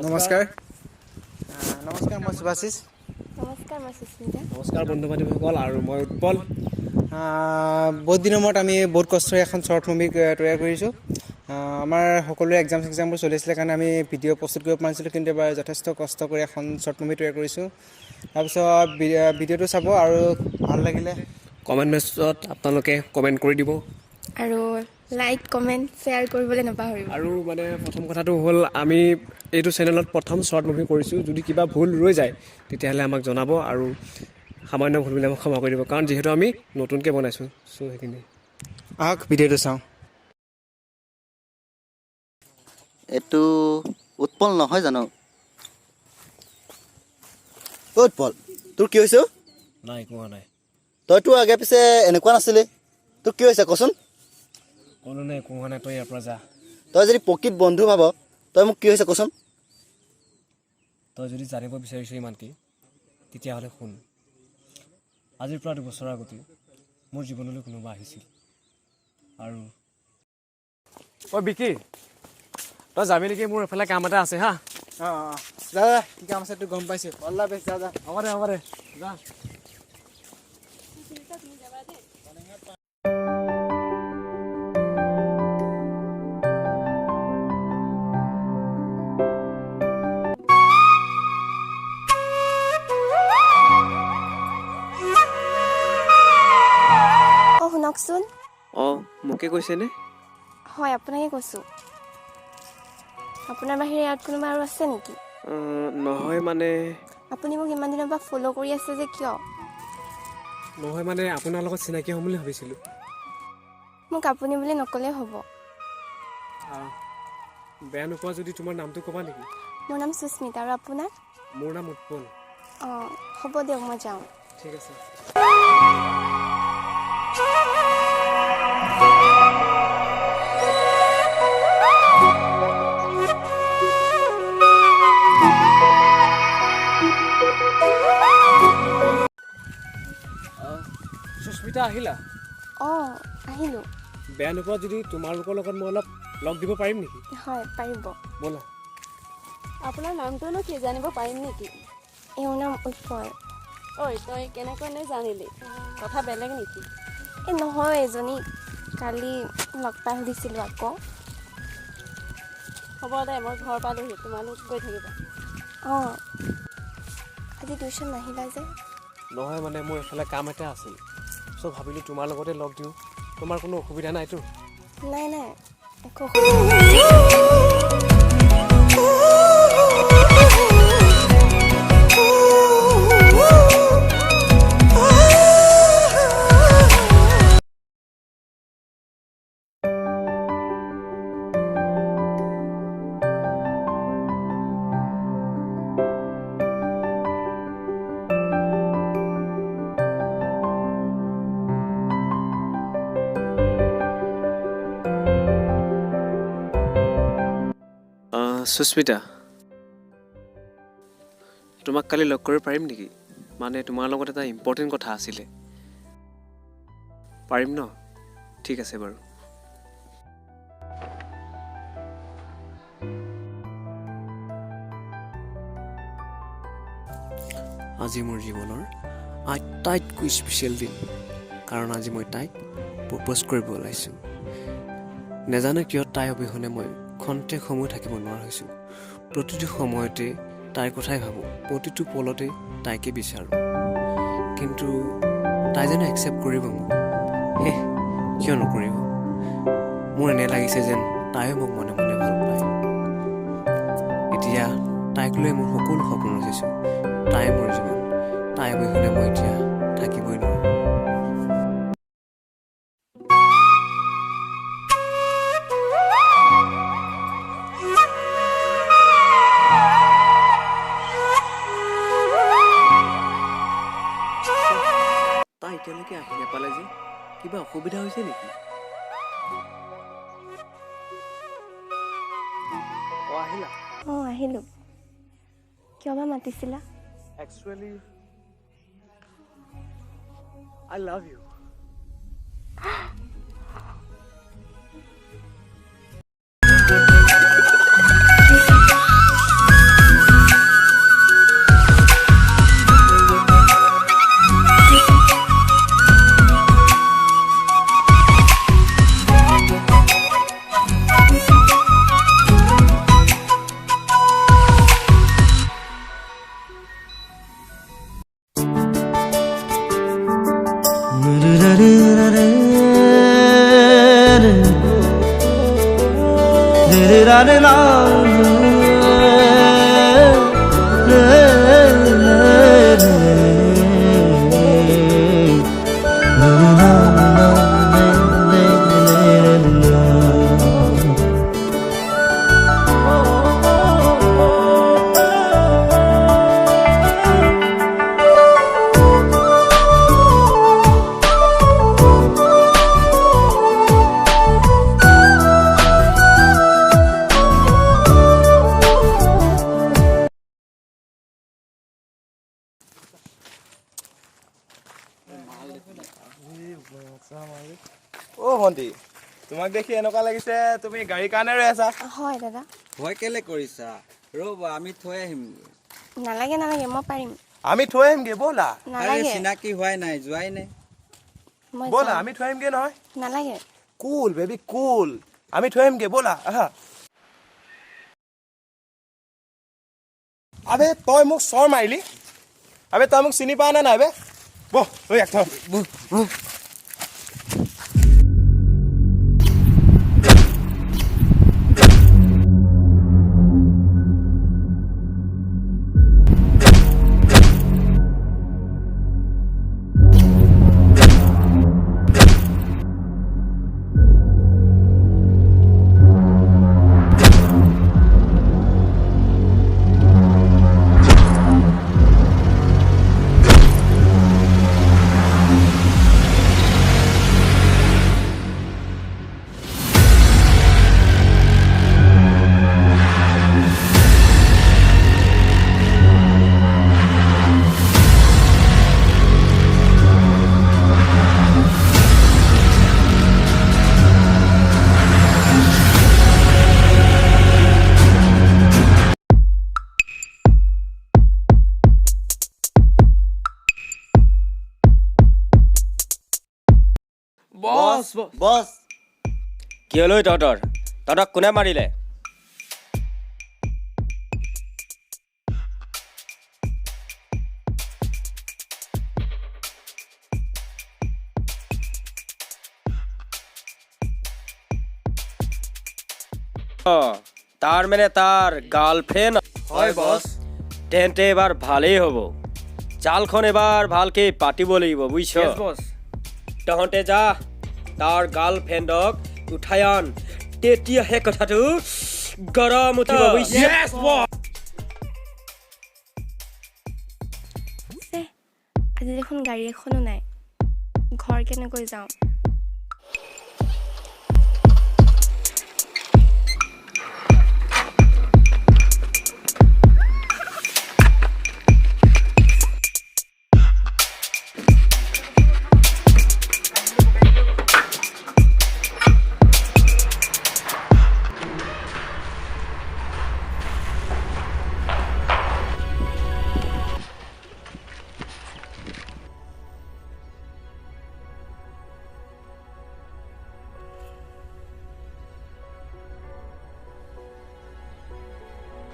নমস্কাৰ মই সুভাশিষ নমস্কাৰ মই সুস্মিতা নমস্কাৰ বন্ধু বান্ধৱীসকল আৰু মই উৎপল বহুত দিনৰ মূৰত আমি বহুত কষ্টৰে এখন শ্বৰ্ট মুভি তৈয়াৰ কৰিছোঁ আমাৰ সকলোৰে এক্সামবোৰ চলি আছিলে কাৰণে আমি ভিডিঅ' প্ৰস্তুত কৰিব পাৰিছিলোঁ কিন্তু এবাৰ যথেষ্ট কষ্ট কৰি এখন শ্বৰ্ট মুভি তৈয়াৰ কৰিছোঁ তাৰপিছত ভিডিঅ'টো চাব আৰু ভাল লাগিলে কমেণ্ট মেছেজত আপোনালোকে কমেণ্ট কৰি দিব আৰু লাইক কমেণ্ট শ্বেয়াৰ কৰিবলৈ নাপাহৰিব আৰু মানে প্ৰথম কথাটো হ'ল আমি এইটো চেনেলত প্ৰথম শ্বৰ্ট মুভি কৰিছোঁ যদি কিবা ভুল ৰৈ যায় তেতিয়াহ'লে আমাক জনাব আৰু সামান্য ভুলবিলাক ক্ষমা কৰি দিব কাৰণ যিহেতু আমি নতুনকৈ বনাইছোঁ চ' সেইখিনি আহক ভিডিঅ'টো চাওঁ এইটো উৎপল নহয় জানো উৎপল তোৰ কি হৈছে নাই কোৱা নাই তইতো আগে পিছে এনেকুৱা নাছিলি তোৰ কি হৈছে কচোন ক'লো নাই কোৱা নাই তই ইয়াৰ পৰা যা তই যদি প্ৰকৃত বন্ধু ভাব তই মোক কি হৈছে কচোন তই যদি জানিব বিচাৰিছ ইমানকি তেতিয়াহ'লে শুন আজিৰ পৰা 2 বছৰ আগতে মোৰ জীৱনলৈ কোনোবা আহিছিল আৰু ঐ বিকি তই যাবি নেকি মোৰ এফালে কাম এটা আছে হা যা কি কাম আছে তোৰ গম পাইছোঁ অল্লা বেছ যা হ'ব দে যা শুনকচোন মোকে কৈছেনে হয় আপোনাকে কৈছোঁ আপোনাৰ বাহিৰে ইয়াত কোনোবা আৰু আছে নেকি নহয় মানে আপুনি মোক ইমান দিনৰ পৰা ফ'ল' কৰি আছে যে কিয় নহয় মানে আপোনাৰ লগত চিনাকি হ'ম বুলি ভাবিছিলোঁ মোক আপুনি বুলি নক'লেই হ'ব বেয়া নোপোৱা যদি তোমাৰ নামটো ক'বা নেকি মোৰ নাম সুস্মিতা আৰু আপোনাৰ মোৰ নাম উৎপল অঁ হ'ব দিয়ক মই যাওঁ ঠিক আছে সুস্মিতা আহিলা অঁ আহিলোঁ বেয়া নোপোৱা যদি তোমালোকৰ লগত মই অলপ লগ দিব পাৰিম নেকি হয় পাৰিব ব'লা আপোনাৰ নামটোনো কি জানিব পাৰিম নেকি এওঁৰ নাম উৎপল ঐ তই কেনেকৈ জানিলি কথা বেলেগ নেকি এই নহয় এজনী কালি লগ পাই সুধিছিলোঁ আকৌ হ'ব দে মই ঘৰ পালোহি তোমালোক গৈ থাকিবা অঁ আজি টিউশ্যন নাহিলা যে নহয় মানে মোৰ এইফালে কাম এটা আছিল চ' ভাবিলোঁ তোমাৰ লগতে লগ দিওঁ তোমাৰ কোনো অসুবিধা নাইতো নাই একো সুস্মিতা তোমাক কালি লগ কৰিব পাৰিম নেকি মানে তোমাৰ লগত এটা ইম্পৰ্টেণ্ট কথা আছিলে পাৰিম ন ঠিক আছে বাৰু আজি মোৰ জীৱনৰ আটাইতকৈ স্পেচিয়েল দিন কাৰণ আজি মই তাইক প্ৰপ'জ কৰিব ওলাইছোঁ নেজানো কিয় তাই অবিহনে মই খন্তেক সময় থাকিব নোৱাৰা হৈছোঁ প্ৰতিটো সময়তে তাইৰ কথাই ভাবোঁ প্ৰতিটো পলতে তাইকে বিচাৰোঁ কিন্তু তাই যেন একচেপ্ট কৰিব মোক কিয় নকৰিব মোৰ এনে লাগিছে যেন তাইও মোক মনে মনে ভাল পায় এতিয়া তাইক লৈ মোৰ সকলো সপোন ৰচিছোঁ তাই মোৰ জীৱন তাই অবিহনে মই এতিয়া থাকিবই নোৱাৰোঁ এতিয়ালৈকে আহি নাপালে যে কিবা অসুবিধা হৈছে নেকি আহিলোঁ কিয় বা মাতিছিলা Actually, I love you. অ' ভণ্টি, তোমাক দেখি এনেকুৱা লাগিছে তুমি গাড়ীৰ কাৰণে ৰৈ আছা। হয় দাদা। ভয় কেলে কৰিছা? ৰ'ব আমি থৈ আহিম। নালাগে নালাগে, মই পাৰিম। আমি থৈ আহিমগে ব'লা। আৰে নালাগে, চিনাকি হোৱাই নাই, যোৱাই নাই। মই ব'লা যাম। আমি থৈ আহিমগে নহয়। নালাগে। কুল বেবি কুল, আমি থৈ আহিমগে ব'লা। আহা। আবে তই মোক চৰ মাৰিলি, আবে তই মোক চিনি পাৱ নে নাই বে? বহ ঐ এক থ। বছ বছ কিয়লৈ তহঁতক কোনে মাৰিলে? তাৰ মানে তাৰ গাৰ্লফ্ৰেণ্ড? হয় বছ। তেন্তে এবাৰ ভালেই হ'ব, জালখন এবাৰ ভালকে পাতিব লাগিব বুজিছ? তহঁতে যা তাৰ গাৰ্লফ্ৰেণ্ডক উঠাই আন, তেতিয়াহে কথাটো গৰম উঠিব বুজিছ? আজি দেখোন গাড়ী এখনো নাই, ঘৰ কেনেকৈ যাওঁ?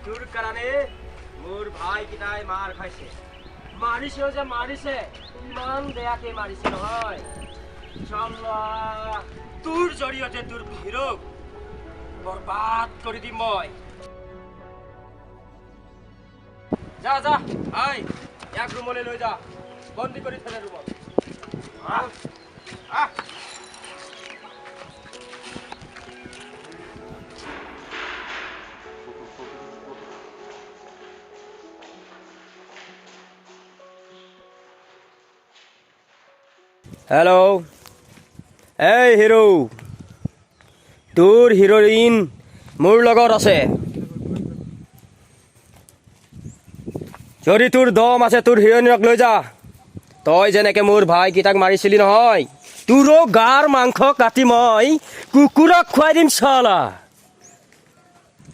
তোৰ কাৰণে মোৰ ভাইকেইটাই মাৰ খাইছে, মাৰিছেও যে মাৰিছে, ইমান বেয়াকে মাৰিছে নহয়। তোৰ জৰিয়তে তোৰ ভিৰক বৰবাদ কৰি দিম মই। যা যা আই, ইয়াক ৰুমলৈ লৈ যা, বন্দী কৰি থলে ৰুমত। হেল্ল', এই হিৰো, তোৰ হিৰইন মোৰ লগত আছে। যদি তোৰ দম আছে তোৰ হিৰইনক লৈ যা। তই যেনেকে মোৰ ভাইকেইটাক মাৰিছিলি নহয়, তোৰো গাৰ মাংস কাটি মই কুকুৰক খুৱাই দিম চালা।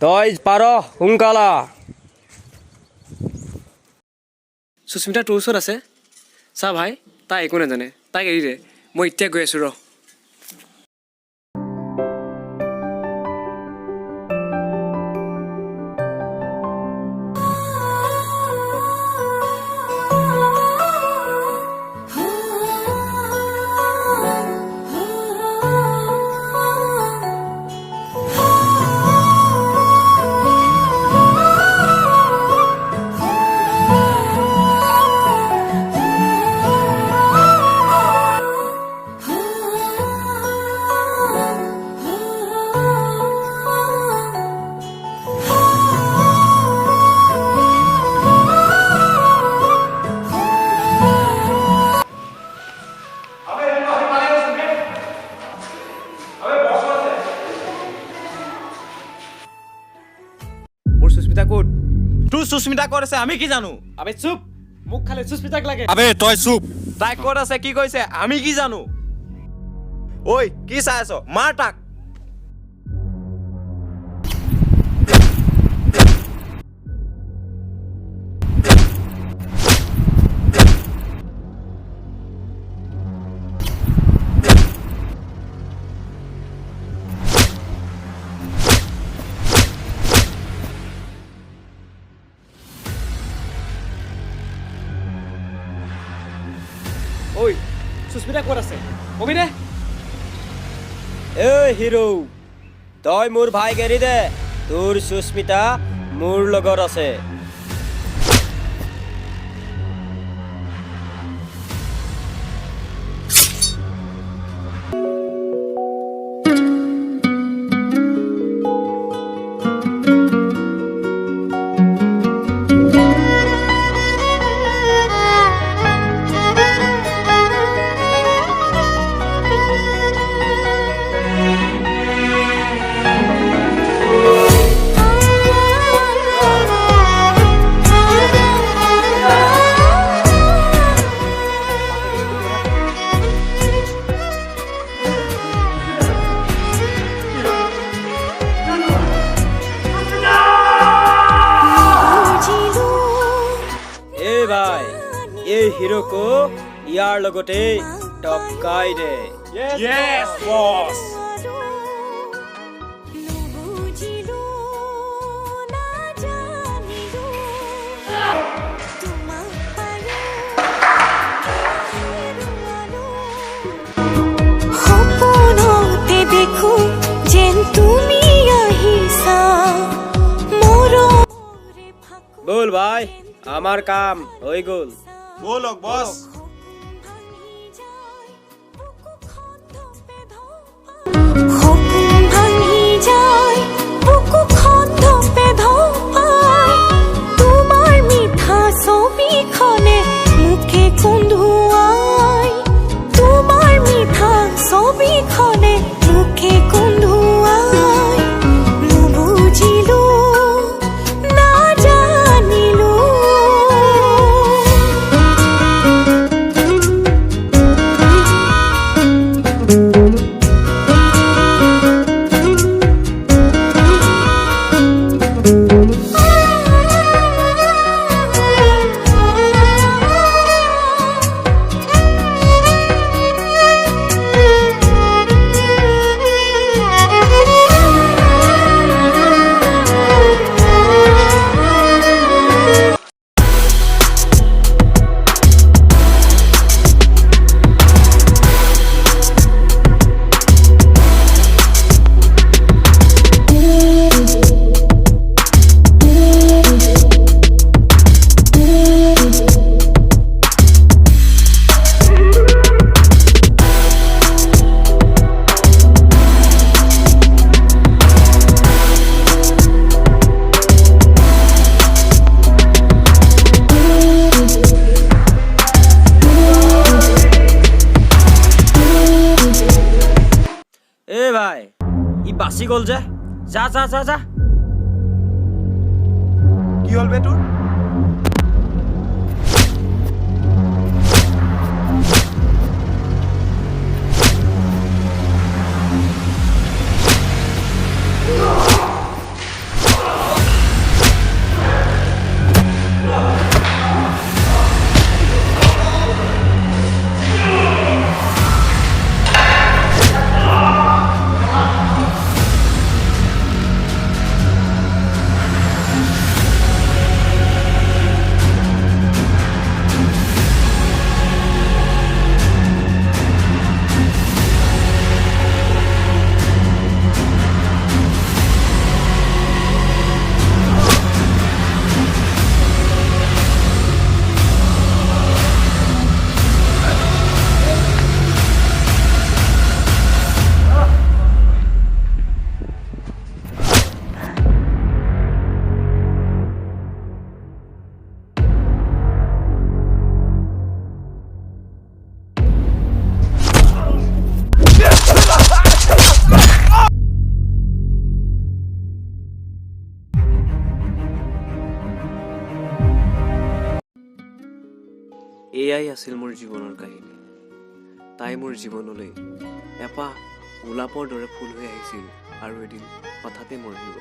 তই পাৰ সোনকালা। সুস্মিতা তোৰ ওচৰত আছে? চা ভাই, তাই একো নাজানে, তাইক এৰি দে, মই এতিয়া গৈ আছোঁ ৰ। সুস্মিতা ক'ত তোৰ সুস্মিতা ক'ত আছে আমি কি জানো আবে চুপ মোক খালি সুস্মিতাক লাগে আবে তই চুপ তাই ক'ত আছে কি কৈছে আমি কি জানো ঐ কি চাই আছ মাৰ তাক ঐ সুস্মিতা ক'ত আছে কবি দে এ হিৰো তই মোৰ ভাইক এৰি দে তোৰ সুস্মিতা মোৰ লগত আছে হিৰোকো ইয়াৰ লগতে টপকাই দে yes boss বল ভাই আমার কাম হয়ে গেল बोलो बॉस বাসি গল যে যা যা যা যা কি হল বে তোৰ এয়াই আছিল মোৰ জীৱনৰ কাহিনী। তাই মোৰ জীৱনলৈ এপাহ গোলাপৰ দৰে ফুল হৈ আহিছিল আৰু এদিন হঠাতে মৰি গ'ল।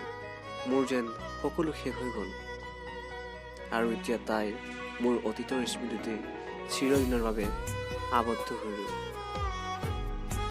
মোৰ যেন সকলো শেষ হৈ গ'ল আৰু এতিয়া তাই মোৰ অতীতৰ স্মৃতিতে চিৰদিনৰ বাবে আবদ্ধ হৈ ৰ'ল।